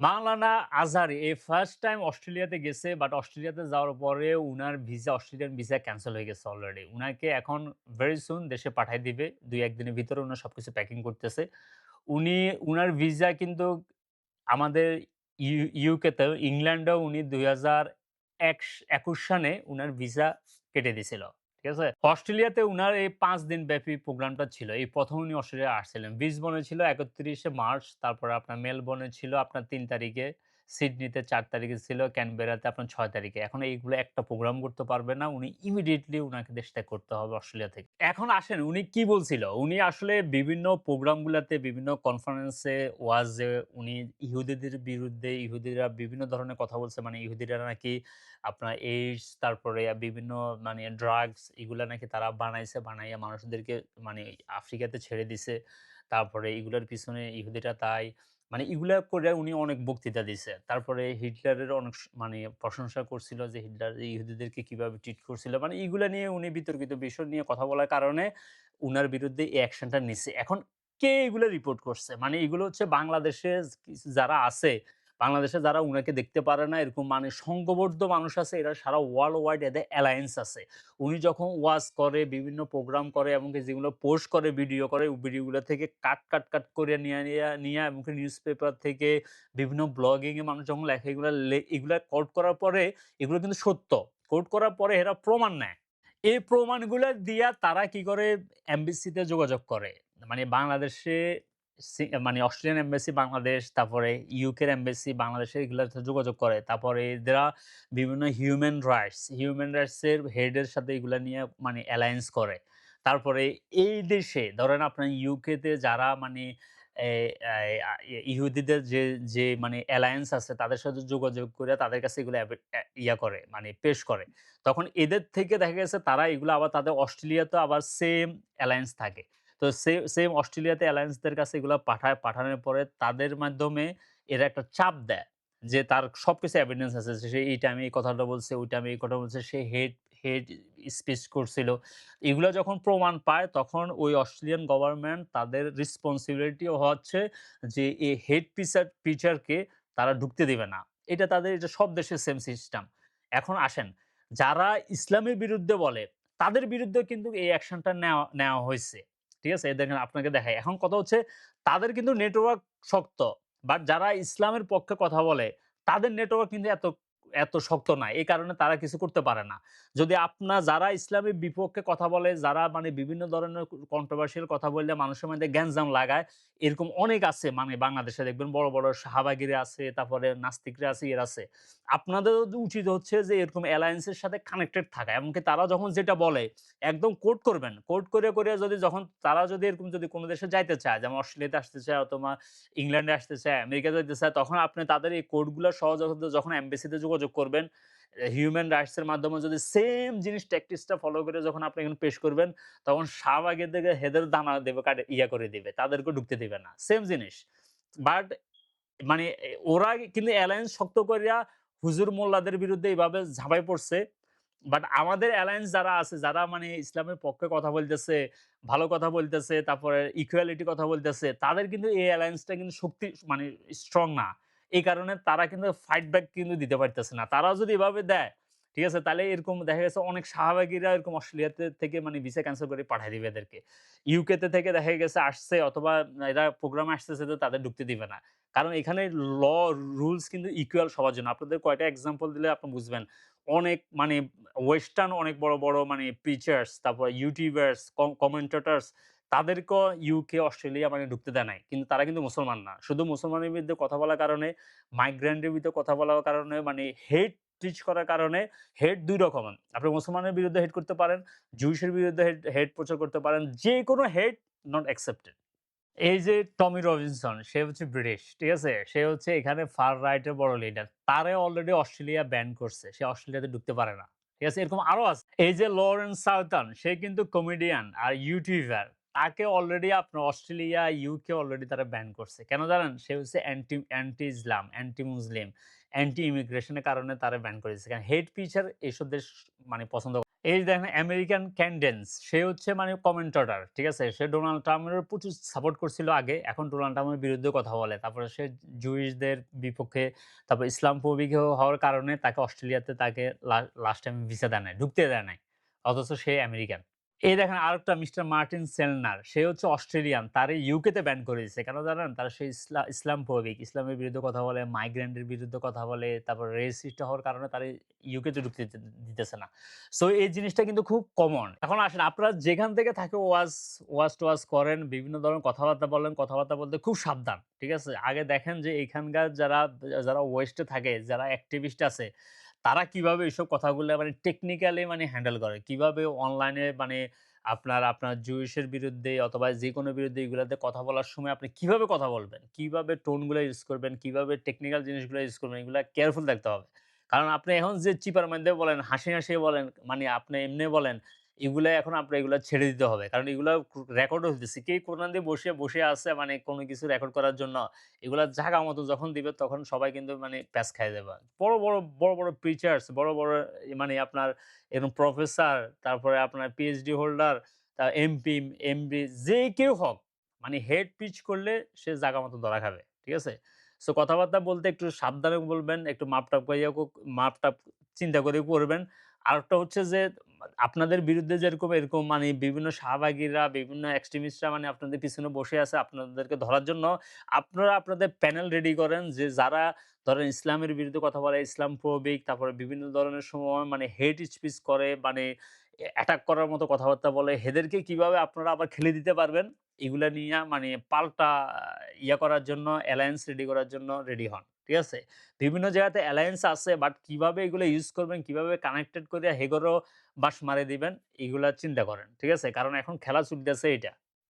মাওলানা আজহারি এই first time অস্ট্রেলিয়াতে গেছে। বাট অস্ট্রেলিয়াতে যাওয়ার পরে উনার ভিসা অস্ট্রেলিয়ান ভিসা ক্যানসেল হয়ে গেছে অলরেডি। উনাকে এখন ভেরি সুন দেশে পাঠায় দিবে। ২-১ দিনের ভিতরে উনার সবকিছু প্যাকিং করতেছে। উনি উনার ভিসা কিন্তু আমাদের ইউকে তেও ইংল্যান্ডেও উনি ২০২১ সালে উনার ভিসা কেটে দিছিল। ঠিক আছে? অস্ট্রেলিয়াতে উনার এই ৫ দিন ব্যাপী প্রোগ্রামটা ছিল। এই ১ম উনি অস্ট্রেলিয়া আসছিলেন। ব্রিসবেনে ছিল ৩১শে মার্চ, তারপরে আপনার মেলবোর্নে ছিল আপনার ৩ তারিখে, সিডনিতে ৪ তারিখে ছিল, ক্যানবেরাতে আপনার ৬ তারিখে। এখন এইগুলো একটা প্রোগ্রাম করতে পারবে না। উনি ইমিডিয়েটলি উনাকে দেশ ত্যাগ করতে হবে অস্ট্রেলিয়া থেকে। এখন আসেন উনি কি বলছিল? উনি আসলে বিভিন্ন প্রোগ্রামগুলাতে বিভিন্ন কনফারেন্সে, ওয়াজে উনি ইহুদিদের বিরুদ্ধে ইহুদিরা বিভিন্ন ধরনের কথা বলছে। মানে ইহুদিরা নাকি আপনার এইডস তারপরে বিভিন্ন মানে ড্রাগস এগুলা নাকি তারা বানাইছে, বানাইয়া মানুষদেরকে মানে আফ্রিকাতে ছেড়ে দিছে। তারপরে এগুলার পিছনে ইহুদিরা তাই মানে এগুলা করে উনি অনেক বক্তৃতা দিছে। তারপরে হিটলারের অনেক মানে প্রশংসা করছিল যে হিটলার ইহুদিদেরকে কিভাবে ট্রিট করছিল। মানে এগুলা নিয়ে উনি বিতর্কিত বিষয় নিয়ে কথা বলার কারণে উনার বিরুদ্ধে এই অ্যাকশনটা নিছে। এখন কে এগুলো রিপোর্ট করছে? মানে এগুলো হচ্ছে বাংলাদেশে যারা আছে, বাংলাদেশে যারা উনাকে দেখতে পারে না এরকম মানে সংঘবদ্ধ মানুষ আছে এরা সারা ওয়ার্লড ওয়াইড এদের অ্যালায়েন্স আছে। উনি যখন ওয়াজ করে, বিভিন্ন প্রোগ্রাম করে এমনকি যেগুলো পোস্ট করে, ভিডিও করে, ওই ভিডিওগুলো থেকে কাট করে নিয়ে এমনকি নিউজপেপার থেকে বিভিন্ন ব্লগিং এ মানুষ যখন লেখে এগুলা কোট করার পরে এগুলো কিন্তু সত্য। কোট করার পরে এরা প্রমাণ নেয়। এই প্রমাণগুলা দিয়া তারা কি করে এমবিসিতে যোগাযোগ করে। মানে বাংলাদেশে মানে অস্ট্রেলিয়ান এম্বাসি বাংলাদেশ, তারপরে ইউকের এম্বাসি বাংলাদেশে এগুলাতে যোগাযোগ করে। তারপরে এরা বিভিন্ন হিউম্যান রাইটস এর হেড এর সাথে এগুলা নিয়ে মানে অ্যালায়েন্স করে। তারপরে এই দেশে ধরেন আপনার ইউকে তে যারা মানে এ আ ইহুদিদের যে মানে অ্যালায়েন্স আছে তাদের সাথে যোগাযোগ করে তাদের কাছে এগুলো ইয়া করে মানে পেশ করে। তখন এদের থেকে দেখা গেছে তারা এগুলো আবার তাদের অস্ট্রেলিয়াতেও আবার সেম অ্যালায়েন্স থাকে। তো সেম অস্ট্রেলিয়াতে অ্যালায়েন্সদের কাছে এগুলা পাঠায়। পাঠানোর পরে তাদের মাধ্যমে এরা একটা চাপ দেয়। যে তার সবকিছু এভিডেন্স আছে। যে সে এই টাইমে এই কথাটা বলছে, ওই টাইমে এই কথা বলছে। সে হেট স্পিচ করছিল। এগুলা যখন প্রমাণ পায় তখন ওই অস্ট্রেলিয়ান গভর্নমেন্ট তাদের রেসপনসিবিলিটি হচ্ছে যে এই পিচারকে তারা ঢুকতে দিবে না। এটা সব দেশের সেম সিস্টেম। এখন আসেন যারা ইসলামের বিরুদ্ধে বলে তাদের বিরুদ্ধেও কিন্তু এই অ্যাকশনটা নেওয়া নেওয়া হইছে। ঠিক আছে? এই দেখেন আপনাকে দেখাই। এখন কথা হচ্ছে তাদের কিন্তু নেটওয়ার্ক শক্ত। বাট যারা ইসলামের পক্ষে কথা বলে তাদের নেটওয়ার্ক কিন্তু এত শক্ত না। এই কারণে তারা কিছু করতে পারে না। যদি যারা ইসলামের বিপক্ষে কথা বলে, যারা মানে বিভিন্ন ধরনের কন্ট্রোভার্সিয়াল কথা বললে মানুষের মধ্যে গ্যাঞ্জাম লাগায়, এরকম অনেক আছে মানে বাংলাদেশে দেখবেন বড়, বড় সাহাবাগিরি আছে, তারপরে নাস্তিকরা আছে, এরা আছে। আপনাদেরও উচিত হচ্ছে যে এরকম অ্যালায়েন্স এর সাথে কানেক্টেড থাকা। এমনকি তারা যখন যেটা বলে একদম কোট করবেন। কোট করে যদি যখন তারা যদি এরকম যদি কোন দেশে যাইতে চায়, যেমন অস্ট্রেলিয়াতে আসতে চায় অথবা ইংল্যান্ডে আসতে চায়, আমেরিকা যাইতে চায়, তখন আপনি তাদের এই কোড গুলা সহযোগিতা যখন এমবাসিতে যোগাযোগ করবেন, হিউম্যান রাইটস এর মাধ্যমে যদি সেম জিনিস ট্যাকটিক্সটা ফলো করে যখন আপনি এখানে পেশ করবেন, তখন শাহবাগের দিকে হেদের দানা দেবে ইয়া করে দিবে। তাদেরকেও ঢুকতে দিবে না। সেম জিনিস। বাট মানে ওরা কিন্তু অ্যালায়েন্স শক্ত কইরা হুজুর মোল্লাদের বিরুদ্ধে এভাবে ঝাঁপায় পড়ছে। বাট আমাদের অ্যালায়েন্স যারা আছে, যারা মানে ইসলামের পক্ষে কথা বলতেছে, ভালো কথা বলতেছে, তারপরে ইকুয়ালিটি কথা বলতেছে, তাদের কিন্তু এই অ্যালায়েন্সটা কিন্তু মানে স্ট্রং না। এই কারণে তারা কিন্তু ফাইট ব্যাক কিন্তু দিতে পারতেছে না। তারাও যদি এভাবে দেয়, ঠিক আছে? তাহলে এরকম দেখা গেছে অনেক শাহবাগীরা এরকম অস্ট্রেলিয়াতে থেকে মানে ভিসা ক্যানসেল করে পাঠায় দিবে এদেরকে। ইউকে থেকে দেখা গেছে আসছে অথবা এরা প্রোগ্রামে আসতেছে তো তাদের ঢুকতে দিবে না। কারণ এখানে ল রুলস কিন্তু ইকুয়াল সবার জন্য। আপনাদের কয়টা এক্সাম্পল দিলে আপনি বুঝবেন। অনেক মানে ওয়েস্টার্ন অনেক বড়, বড় মানে প্রিচার্স, তারপর ইউটিউবার্স, কমেন্টেটরস তাদেরকেও ইউকে, অস্ট্রেলিয়া মানে ঢুকতে দেয় নাই। কিন্তু তারা কিন্তু মুসলমান না। শুধু মুসলমানের বিরুদ্ধে কথা বলার কারণে, মাইগ্রেন্টের বিরুদ্ধে কথা বলার কারণে মানে হেট টিচ করার কারণে হেট ২ রকম। আপনি মুসলমানের বিরুদ্ধে হেট করতে পারেন, জুইশের বিরুদ্ধে হেট প্রচার করতে পারেন। যেকোনো হেট নট অ্যাকসেপ্টেড। এই যে টমি রবিনসন সে হচ্ছে ব্রিটিশ। ঠিক আছে? সে হচ্ছে এখানে ফার রাইট এর বড় লিডার। তারে অলরেডি অস্ট্রেলিয়া ব্যান করছে। সে অস্ট্রেলিয়াতে ঢুকতে পারে না। ঠিক আছে? এরকম আরো আছে। এই যে লরেন্স সাউথার্ন সে কিন্তু কমেডিয়ান আর ইউটিউবার। তাকে অলরেডি আপনার অস্ট্রেলিয়া, ইউকে অলরেডি তারা ব্যান করছে। কেন জানেন? সে হচ্ছে অ্যান্টি ইসলাম, অ্যান্টি মুসলিম, অ্যান্টি ইমিগ্রেশন এর কারণে তারা ব্যান করেছে। কারণ হেট পিচার এসব দেশ মানে পছন্দ করে। এই দেখেন আমেরিকান ক্যানডেন্স সে হচ্ছে মানে কমেন্টেটর। ঠিক আছে? সে ডোনাল্ড ট্রাম্পের প্রচুর সাপোর্ট করছিল আগে। এখন ডোনাল্ড ট্রাম্পের বিরুদ্ধে কথা বলে। তারপরে সে জুইশদের বিপক্ষে তারপর ইসলামফোবিক হওয়ার কারণে তাকে অস্ট্রেলিয়াতে তাকে লাস্ট টাইম ভিসা দেয় নাই। ঢুকতে দেয় নাই। অথচ সে আমেরিকান। এই দেখেন আরেকটা মিস্টার মার্টিন সেলনার। সে হচ্ছে অস্ট্রেলিয়ান। তারে ইউকে তে ব্যান করে দিছে। কেন জানেন? তারা সে ইসলামফোবিক। ইসলামের বিরুদ্ধে কথা বলে, মাইগ্রেন্ট এর বিরুদ্ধে কথা বলে, তারপর রেসিস্ট হওয়ার কারণে তারে ইউকে তে ঢুকতে দিতেছে না। সো এই জিনিসটা কিন্তু খুব কমন। এখন আসেন আপনারা যেখান থেকে থাকে ওয়াজ-টোয়াজ করেন, বিভিন্ন ধরনের কথাবার্তা বলেন, কথাবার্তা বলতে খুব সাবধান। ঠিক আছে? আগে দেখেন যে এখানকার যারা ওয়েস্টে থাকে, যারা অ্যাক্টিভিস্ট আছে, তারা কিভাবে এসব কথাগুলা মানে টেকনিক্যালি মানে হ্যান্ডেল করে। কিভাবে অনলাইনে মানে আপনার জুইশের বিরুদ্ধে অথবা যেকোনো বিরুদ্ধে এগুলাতে কথা বলার সময় আপনি কিভাবে কথা বলবেন? কিভাবে টোন গুলা ইউজ করবেন? কিভাবে টেকনিক্যাল জিনিসগুলা ইউজ করবেন? এগুলা কেয়ারফুল থাকতে হবে। কারণ আপনি এখন যে চিপার মাইন্দে বলেন, হাসি বলেন, মানে আপনি এমনি বলেন, এগুলা এখন আপনার এগুলা ছেড়ে দিতে হবে। কারণ এগুলা রেকর্ডও হইতেছে। কে কোন দিয়ে বসে আছে মানে কোন কিছু রেকর্ড করার জন্য। এগুলা জাগা মতো যখন দিবে তখন সবাই কিন্তু মানে প্যাঁচ খাইয়া যাবে। বড় প্রিচার্স, বড় মানে আপনার এরকম প্রফেসর, তারপরে আপনার পিএইচডি হোল্ডার, এমপি, এমডি যে কেউ হোক, মানে হেড পিচ করলে সে জাগা মতো ধরা খাবে। ঠিক আছে? সো কথাবার্তা বলতে একটু সাবধানে বলবেন, একটু মাপটাপ চিন্তা করে করবেন। আরেকটা হচ্ছে যে আপনাদের বিরুদ্ধে যেরকম এরকম মানে বিভিন্ন শাহবাগীরা, বিভিন্ন এক্সট্রিমিস্টরা মানে আপনাদের পিছনে বসে আছে আপনাদেরকে ধরার জন্য, আপনারা আপনাদের প্যানেল রেডি করেন যে যারা ধরেন ইসলামের বিরুদ্ধে কথা বলে, ইসলামফোবিক তারপরে বিভিন্ন ধরনের সময় মানে হেট স্পিচ করে মানে অ্যাটাক করার মতো কথাবার্তা বলে, এদেরকে কিভাবে আপনারা আবার খেলে দিতে পারবেন, এগুলা নিয়া মানে পাল্টা করার জন্য অ্যালায়েন্স রেডি করার জন্য রেডি হন। ঠিক আছে? বিভিন্ন জায়গাতে অ্যালায়েন্স আছে বাট কিভাবে এগুলো ইউজ করবেন, কিভাবে কানেক্টেড কইরা হেগোরও বাঁশ মারে দিবেন, এগুলা চিন্তা করেন। ঠিক আছে? কারণ এখন খেলা চলতেছে এইটা।